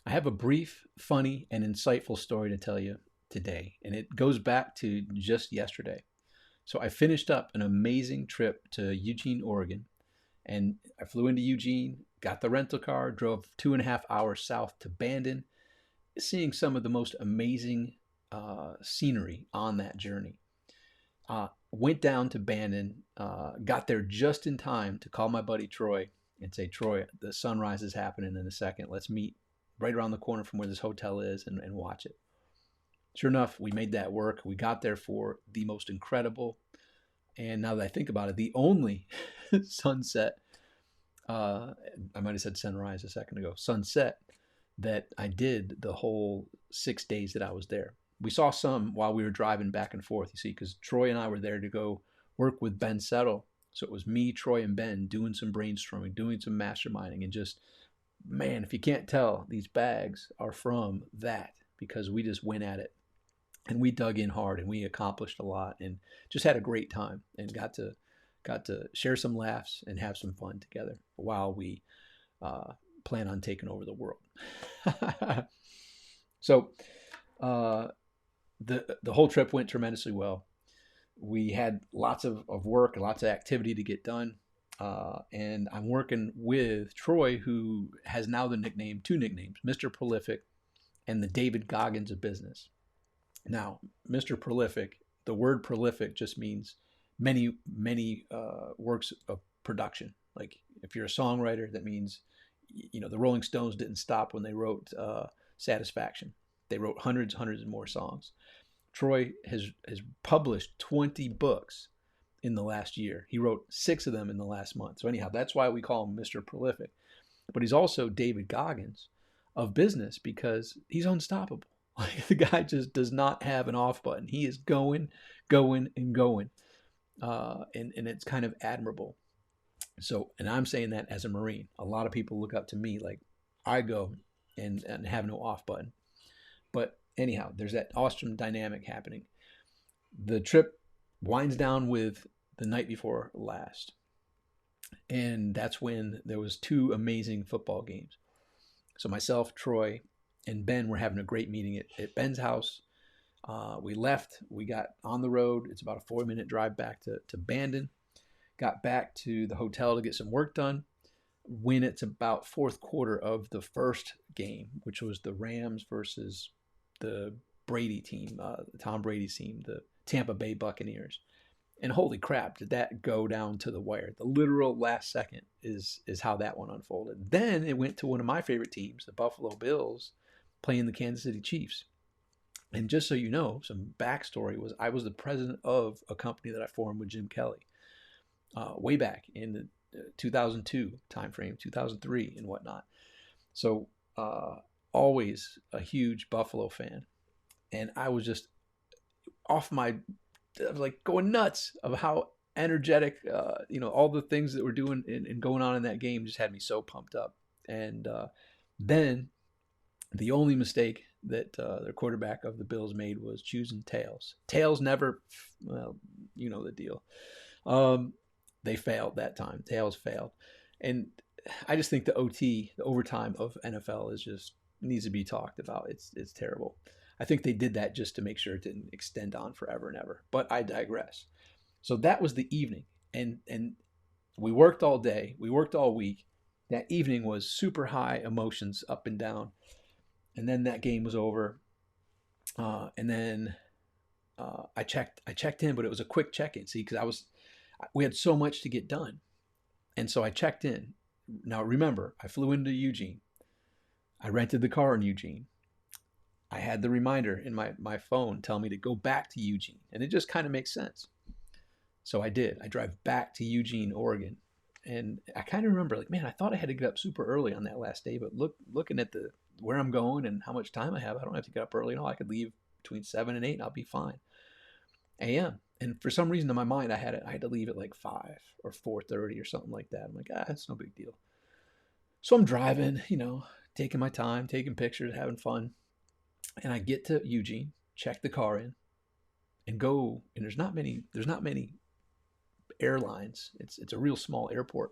I have a brief, funny, and insightful story to tell you today, and it goes back to just yesterday. So I finished up an amazing trip to Eugene, Oregon, and I flew into Eugene, got the rental car, drove 2.5 hours south to Bandon, seeing some of the most amazing scenery on that journey. Went down to Bandon, got there just in time to call my buddy Troy and say, Troy, the sunrise is happening in a second. Let's meet right around the corner from where this hotel is and watch it. Sure enough, we made that work. We got there for the most incredible, and now that I think about it, the only sunset, I might have said sunrise a second ago, sunset that I did the whole 6 days that I was there. We saw some while we were driving back and forth, you see, because Troy and I were there to go work with Ben Settle. So it was me, Troy, and Ben doing some brainstorming, doing some masterminding, and just, man, if you can't tell, these bags are from that because we just went at it and we dug in hard and we accomplished a lot and just had a great time and got to share some laughs and have some fun together while we plan on taking over the world. So the whole trip went tremendously well. We had lots of work and lots of activity to get done. And I'm working with Troy, who has now two nicknames, Mr. Prolific and the David Goggins of business. Now, Mr. Prolific, the word prolific just means many works of production. Like if you're a songwriter, that means, the Rolling Stones didn't stop when they wrote Satisfaction. They wrote hundreds and more songs. Troy has published 20 books in the last year. He wrote 6 of them in the last month. So anyhow, that's why we call him Mr. Prolific. But he's also David Goggins of business because he's unstoppable. Like the guy just does not have an off button. He is going, and going. And it's kind of admirable. So, and I'm saying that as a Marine. A lot of people look up to me like I go and have no off button. But anyhow, there's that awesome dynamic happening. The trip winds down with the night before last. And that's when there was 2 amazing football games. So myself, Troy, and Ben were having a great meeting at Ben's house. We left. We got on the road. It's about a 4-minute drive back to Bandon. Got back to the hotel to get some work done. When it's about fourth quarter of the first game, which was the Rams versus the Brady team, Tom Brady's team, the Tampa Bay Buccaneers. And holy crap, did that go down to the wire. The literal last second is how that one unfolded. Then it went to one of my favorite teams, the Buffalo Bills, playing the Kansas City Chiefs. And just so you know, some backstory was I was the president of a company that I formed with Jim Kelly way back in the 2002 timeframe, 2003 and whatnot. So always a huge Buffalo fan. And I was just I was like going nuts of how energetic, all the things that were doing and going on in that game just had me so pumped up. And then the only mistake that the quarterback of the Bills made was choosing tails. Tails never, well, you know the deal. They failed that time. Tails failed. And I just think the overtime of NFL is just needs to be talked about. It's terrible. I think they did that just to make sure it didn't extend on forever and ever. But I digress. So that was the evening. And we worked all day. We worked all week. That evening was super high emotions up and down. And then that game was over. And then I checked in, but it was a quick check-in. See, because we had so much to get done. And so I checked in. Now remember, I flew into Eugene. I rented the car in Eugene. I had the reminder in my phone tell me to go back to Eugene. And it just kind of makes sense. So I did. I drive back to Eugene, Oregon. And I kind of remember like, man, I thought I had to get up super early on that last day, but looking at where I'm going and how much time I have, I don't have to get up early. I could leave between 7 and 8 and I'll be fine. AM. And for some reason in my mind, I had to leave at like 5 or 4:30 or something like that. I'm like, it's no big deal. So I'm driving, taking my time, taking pictures, having fun. And I get to Eugene, check the car in, and go. And there's not many airlines. It's a real small airport,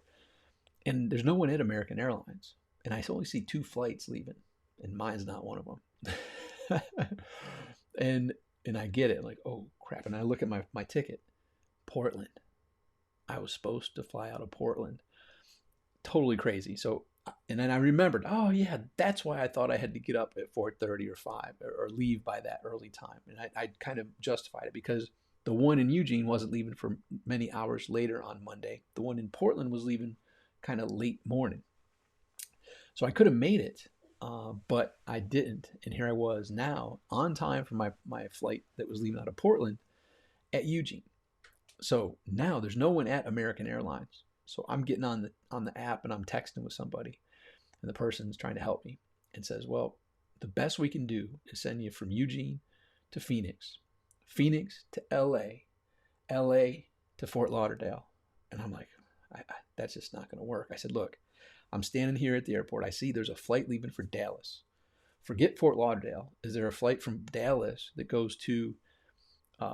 and there's no one at American Airlines. And I only see 2 flights leaving. and mine's not one of them. and and I get it, like, oh crap. And I look at my ticket, Portland. I was supposed to fly out of Portland. Totally crazy. So, and then I remembered, oh yeah, that's why I thought I had to get up at 4:30 or 5 or leave by that early time. And I kind of justified it because the one in Eugene wasn't leaving for many hours later on Monday. The one in Portland was leaving kind of late morning. So I could have made it, but I didn't. And here I was now on time for my flight that was leaving out of Portland at Eugene. So now there's no one at American Airlines. So I'm getting on the app and I'm texting with somebody, and the person's trying to help me and says, "Well, the best we can do is send you from Eugene to Phoenix, Phoenix to LA, LA to Fort Lauderdale." And I'm like, that's just not going to work. I said, "Look, I'm standing here at the airport. I see there's a flight leaving for Dallas. Forget Fort Lauderdale. Is there a flight from Dallas that goes to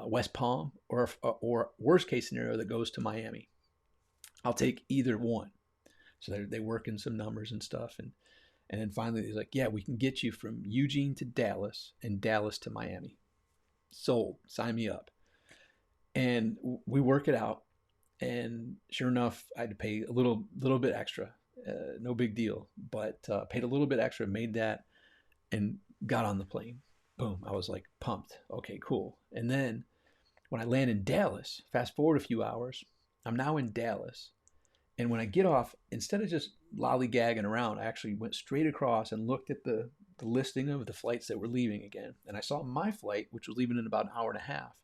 West Palm, or worst case scenario that goes to Miami? I'll take either one." So they work in some numbers and stuff, and then finally he's like, "Yeah, we can get you from Eugene to Dallas and Dallas to Miami. Sold. Sign me up." And we work it out, and sure enough, I had to pay a little bit extra. No big deal, but paid a little bit extra, made that, and got on the plane. Boom! I was like pumped. Okay, cool. And then when I land in Dallas, fast forward a few hours, I'm now in Dallas. And when I get off, instead of just lollygagging around, I actually went straight across and looked at the listing of the flights that were leaving again. And I saw my flight, which was leaving in about an hour and a half.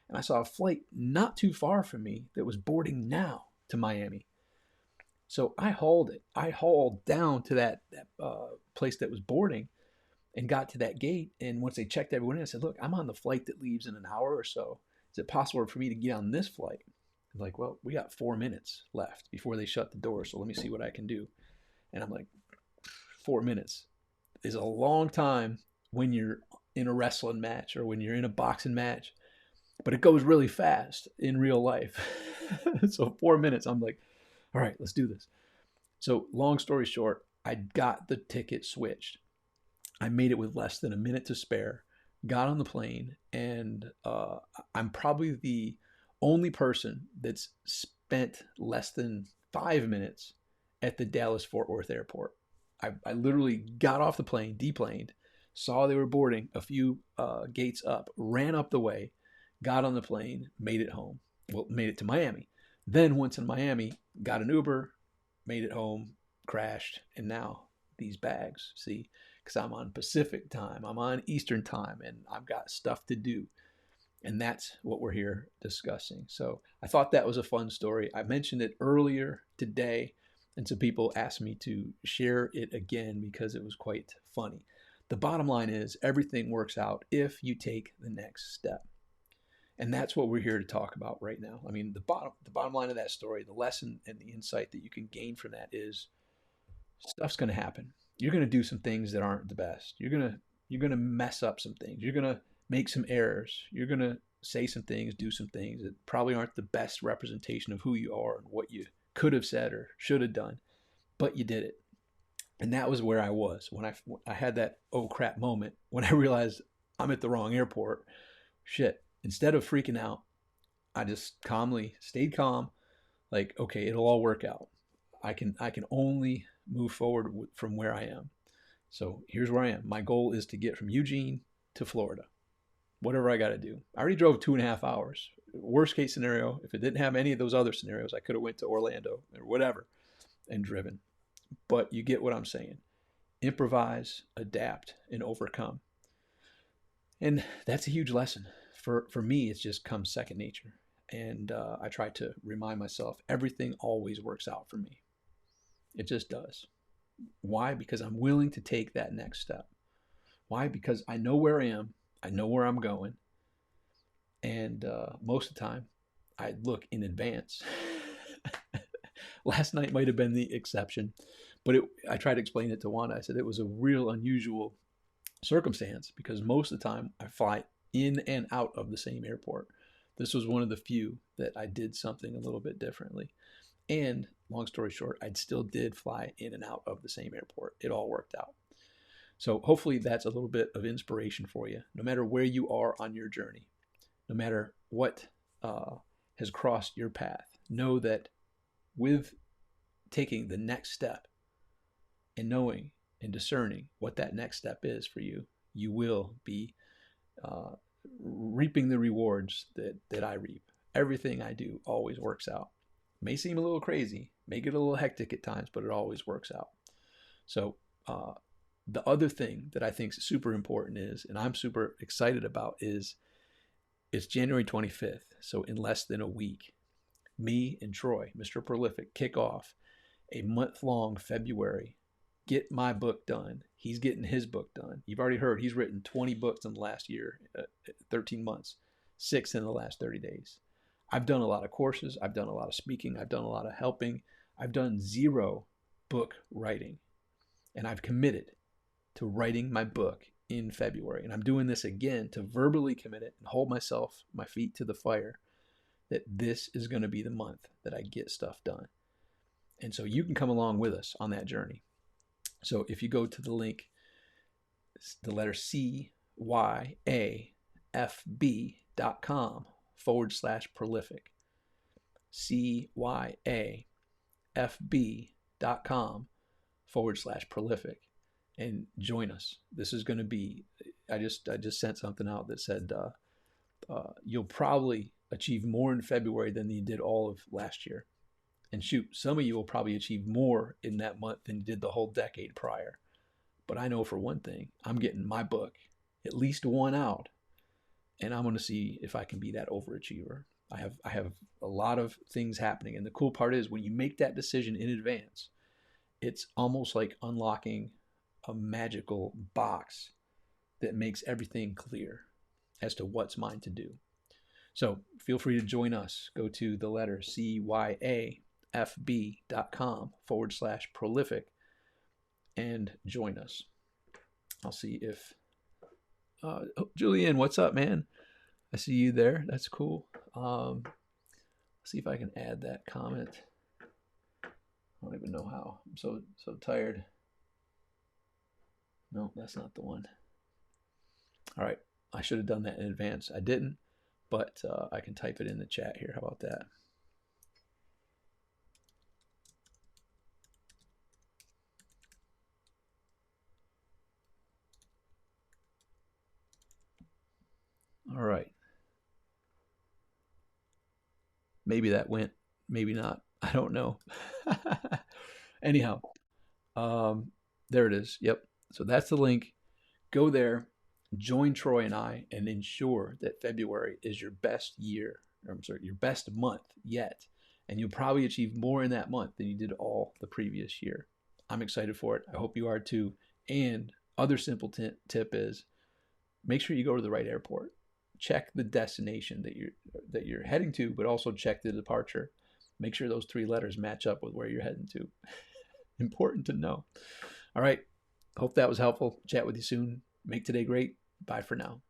And I saw a flight not too far from me that was boarding now to Miami. So I hauled it. I hauled down to that place that was boarding and got to that gate. And once they checked everyone in, I said, "Look, I'm on the flight that leaves in an hour or so. Is it possible for me to get on this flight?" Like, "Well, we got 4 minutes left before they shut the door, so let me see what I can do." And I'm like, 4 minutes is a long time when you're in a wrestling match or when you're in a boxing match, but it goes really fast in real life. So 4 minutes, I'm like, all right, let's do this. So long story short, I got the ticket switched. I made it with less than a minute to spare, got on the plane, and I'm probably the only person that's spent less than 5 minutes at the Dallas Fort Worth airport. I literally got off the plane, deplaned, saw they were boarding a few gates up, ran up the way, got on the plane, made it home. Well, made it to Miami. Then once in Miami, got an Uber, made it home, crashed, and now these bags, see, because I'm on Pacific time, I'm on Eastern time, and I've got stuff to do. And that's what we're here discussing. So I thought that was a fun story. I mentioned it earlier today, and some people asked me to share it again because it was quite funny. The bottom line is everything works out if you take the next step. And that's what we're here to talk about right now. I mean, the bottom line of that story, the lesson and the insight that you can gain from that is stuff's going to happen. You're going to do some things that aren't the best. You're going to mess up some things. You're going to make some errors. You're going to say some things, do some things that probably aren't the best representation of who you are and what you could have said or should have done, but you did it. And that was where I was when I had that oh crap moment when I realized I'm at the wrong airport. Shit. Instead of freaking out, I just calmly stayed calm. Like, okay, it'll all work out. I can only move forward from where I am. So here's where I am. My goal is to get from Eugene to Florida. Whatever I got to do. I already drove 2.5 hours. Worst case scenario, if it didn't have any of those other scenarios, I could have went to Orlando or whatever and driven. But you get what I'm saying. Improvise, adapt, and overcome. And that's a huge lesson. For me, it's just come second nature. And I try to remind myself everything always works out for me. It just does. Why? Because I'm willing to take that next step. Why? Because I know where I am. I know where I'm going. And most of the time, I look in advance. Last night might have been the exception, but I tried to explain it to Wanda. I said it was a real unusual circumstance because most of the time I fly in and out of the same airport. This was one of the few that I did something a little bit differently. And long story short, I still did fly in and out of the same airport. It all worked out. So hopefully that's a little bit of inspiration for you, no matter where you are on your journey, no matter what has crossed your path. Know that with taking the next step and knowing and discerning what that next step is for you, you will be reaping the rewards that I reap. Everything I do always works out. May seem a little crazy, may get a little hectic at times, but it always works out. So the other thing that I think is super important is, and I'm super excited about, is it's January 25th. So in less than a week, me and Troy, Mr. Prolific, kick off a month-long February. Get my book done. He's getting his book done. You've already heard he's written 20 books in the last year, 13 months, 6 in the last 30 days. I've done a lot of courses. I've done a lot of speaking. I've done a lot of helping. I've done 0 book writing. And I've committed to writing my book in February. And I'm doing this again to verbally commit it and hold myself, my feet to the fire, that this is going to be the month that I get stuff done. And so you can come along with us on that journey. So if you go to the link, the letter CYAFB.com/prolific, CYAFB.com/prolific, and join us. This is going to be, I just sent something out that said you'll probably achieve more in February than you did all of last year. And shoot, some of you will probably achieve more in that month than you did the whole decade prior. But I know for one thing, I'm getting my book, at least one out, and I'm going to see if I can be that overachiever. I have a lot of things happening. And the cool part is when you make that decision in advance, it's almost like unlocking a magical box that makes everything clear as to what's mine to do. So feel free to join us. Go to the letter CYAFB.com/prolific and join us. I'll see if Julian, what's up, man? I see you there. That's cool. See if I can add that comment. I don't even know how. I'm so tired. No, that's not the one. All right. I should have done that in advance. I didn't, but I can type it in the chat here. How about that? All right. Maybe that went, maybe not. I don't know. Anyhow, there it is. Yep. So that's the link. Go there, join Troy and I, and ensure that February is your best year. I'm sorry, your best month yet. And you'll probably achieve more in that month than you did all the previous year. I'm excited for it. I hope you are too. And other simple tip is make sure you go to the right airport. Check the destination that you're heading to, but also check the departure. Make sure those 3 letters match up with where you're heading to. Important to know. All right. Hope that was helpful. Chat with you soon. Make today great. Bye for now.